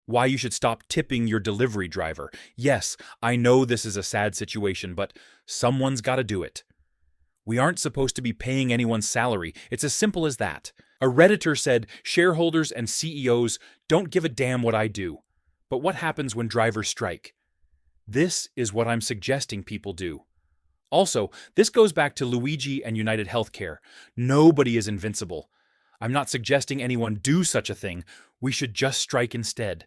why you should stop tipping your delivery driver. Yes, I know this is a sad situation, but someone's got to do it. We aren't supposed to be paying anyone's salary. It's as simple as that. A Redditor said shareholders and CEOs don't give a damn what I do. But what happens when drivers strike? This is what I'm suggesting people do. Also, this goes back to Luigi and United Healthcare. Nobody is invincible. I'm not suggesting anyone do such a thing. We should just strike instead.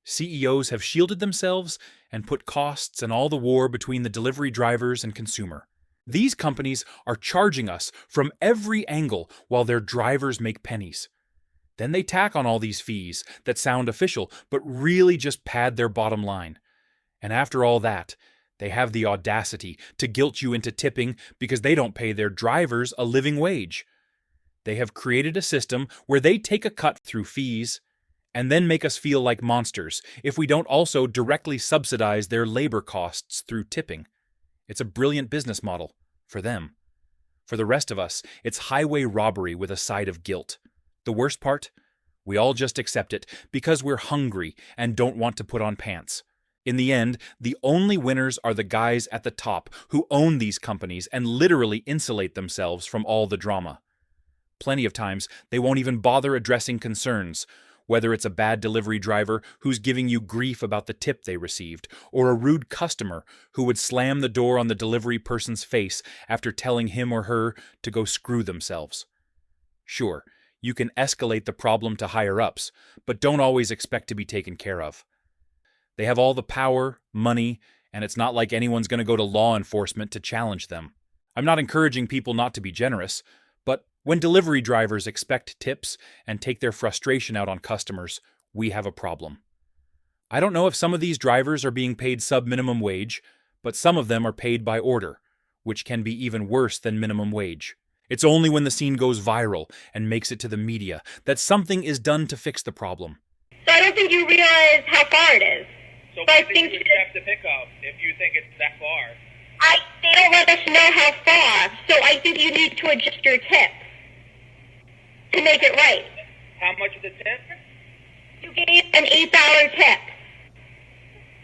CEOs have shielded themselves and put costs and all the war between the delivery drivers and consumer. These companies are charging us from every angle while their drivers make pennies. Then they tack on all these fees that sound official but really just pad their bottom line. And after all that, they have the audacity to guilt you into tipping because they don't pay their drivers a living wage. They have created a system where they take a cut through fees and then make us feel like monsters if we don't also directly subsidize their labor costs through tipping. It's a brilliant business model for them. For the rest of us, it's highway robbery with a side of guilt. The worst part? We all just accept it because we're hungry and don't want to put on pants. In the end, the only winners are the guys at the top who own these companies and literally insulate themselves from all the drama. Plenty of times, they won't even bother addressing concerns, whether it's a bad delivery driver who's giving you grief about the tip they received, or a rude customer who would slam the door on the delivery person's face after telling him or her to go screw themselves. Sure, you can escalate the problem to higher-ups, but don't always expect to be taken care of. They have all the power, money, and it's not like anyone's going to go to law enforcement to challenge them. I'm not encouraging people not to be generous, but when delivery drivers expect tips and take their frustration out on customers, we have a problem. I don't know if some of these drivers are being paid sub-minimum wage, but some of them are paid by order, which can be even worse than minimum wage. It's only when the scene goes viral and makes it to the media that something is done to fix the problem. So I don't think you realize how far it is. So But I when think you accept the pickup if you think it's that far? they don't let us know how far, so I think you need to adjust your tip to make it right. How much is the tip? You gave an $8 tip.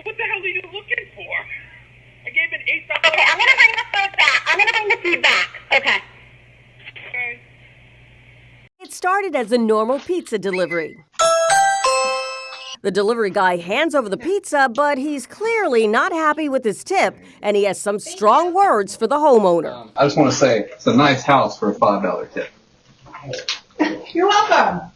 What the hell are you looking for? I gave an $8. Okay, I'm gonna bring the food back. Okay. Okay. It started as a normal pizza delivery. The delivery guy hands over the pizza, but he's clearly not happy with his tip, and he has some strong words for the homeowner. I just want to say, it's a nice house for a $5 tip. You're welcome.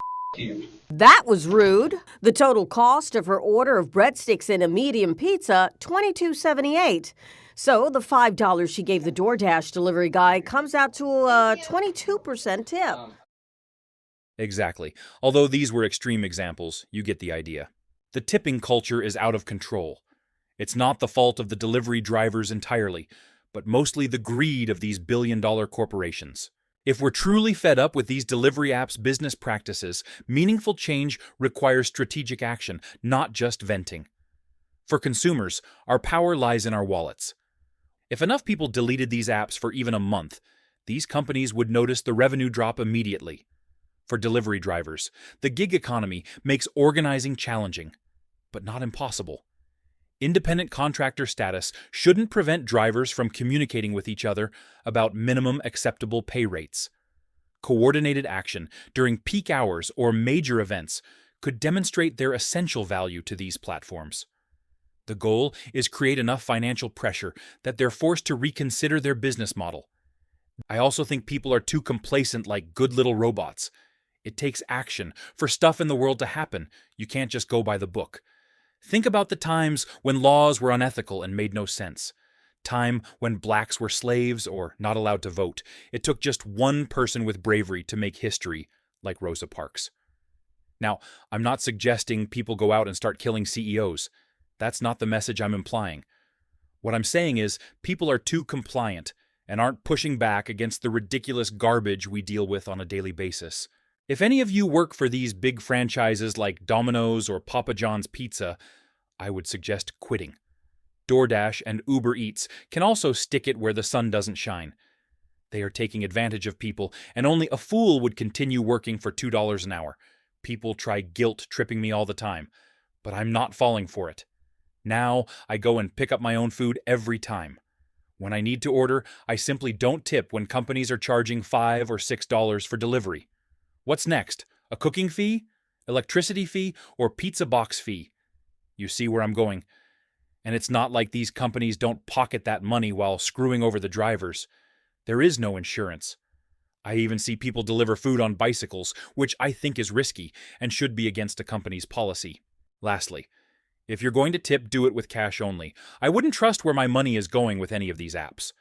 That was rude. The total cost of her order of breadsticks and a medium pizza, $22.78. So the $5 she gave the DoorDash delivery guy comes out to a 22% tip. Exactly. Although these were extreme examples, you get the idea. The tipping culture is out of control. It's not the fault of the delivery drivers entirely, but mostly the greed of these billion-dollar corporations. If we're truly fed up with these delivery apps' business practices, meaningful change requires strategic action, not just venting. For consumers, our power lies in our wallets. If enough people deleted these apps for even a month, these companies would notice the revenue drop immediately. For delivery drivers, the gig economy makes organizing challenging, but not impossible. Independent contractor status shouldn't prevent drivers from communicating with each other about minimum acceptable pay rates. Coordinated action during peak hours or major events could demonstrate their essential value to these platforms. The goal is create enough financial pressure that they're forced to reconsider their business model. I also think people are too complacent like good little robots. It takes action for stuff in the world to happen. You can't just go by the book. Think about the times when laws were unethical and made no sense. Time when blacks were slaves or not allowed to vote. It took just one person with bravery to make history, like Rosa Parks. Now, I'm not suggesting people go out and start killing CEOs. That's not the message I'm implying. What I'm saying is people are too compliant and aren't pushing back against the ridiculous garbage we deal with on a daily basis. If any of you work for these big franchises like Domino's or Papa John's Pizza, I would suggest quitting. DoorDash and Uber Eats can also stick it where the sun doesn't shine. They are taking advantage of people, and only a fool would continue working for $2 an hour. People try guilt-tripping me all the time. but I'm not falling for it. Now I go and pick up my own food every time. When I need to order, I simply don't tip when companies are charging $5 or $6 for delivery. What's next? A cooking fee? Electricity fee? Or pizza box fee? You see where I'm going. And it's not like these companies don't pocket that money while screwing over the drivers. There is no insurance. I even see people deliver food on bicycles, which I think is risky and should be against a company's policy. Lastly, if you're going to tip, do it with cash only. I wouldn't trust where my money is going with any of these apps.